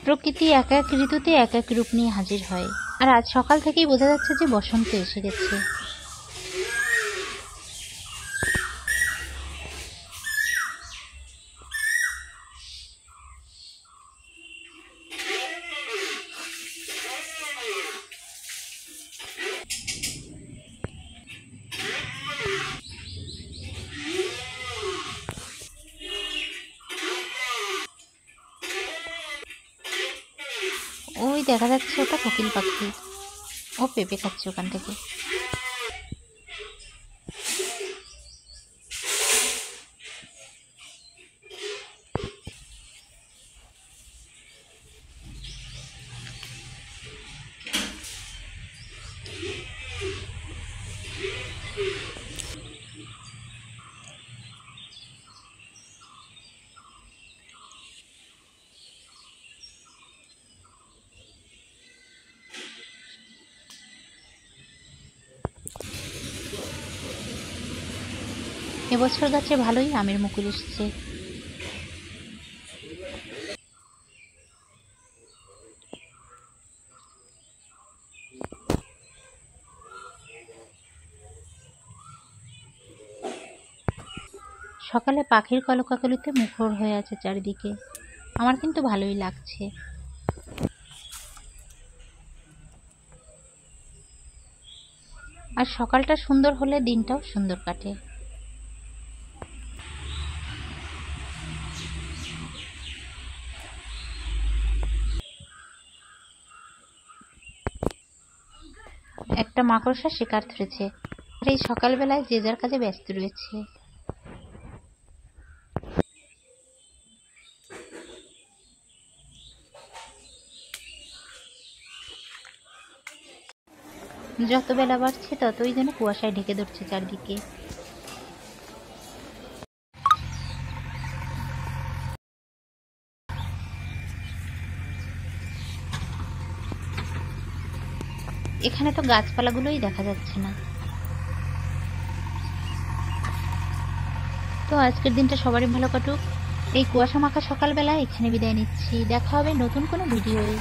প্রকৃতি এক এক ঋতুতে এক এক রূপ নিয়ে হাজির হয়, আর আজ সকাল থেকেই বোঝা যাচ্ছে যে বসন্ত এসে গেছে। ওই দেখা যাচ্ছে ওটা কোকিল পাখি, ও পেঁপে খাচ্ছে ওখান থেকে। এবছর গাছে ভালোই আমের মুকুল এসছে। সকালে পাখির কলকাকলিতে মুখর হয়ে আছে চারিদিকে, আমার কিন্তু ভালোই লাগছে। আর সকালটা সুন্দর হলে দিনটাও সুন্দর কাটে। একটা মাকড়সা শিকার ধরেছে, আর এই সকালবেলায় যে যার কাজে ব্যস্ত রয়েছে। যত বেলা বাড়ছে ততই যেন কুয়াশায় ঢেকে ধরছে চারদিকে। এখানে তো গাছপালাগুলোই দেখা যাচ্ছে না। তো আজকের দিনটা সবারই ভালো কাটুক। এই কুয়াশা মাখা সকালবেলা এখানে বিদায় নিচ্ছি। দেখা হবে নতুন কোনো ভিডিওয়ে।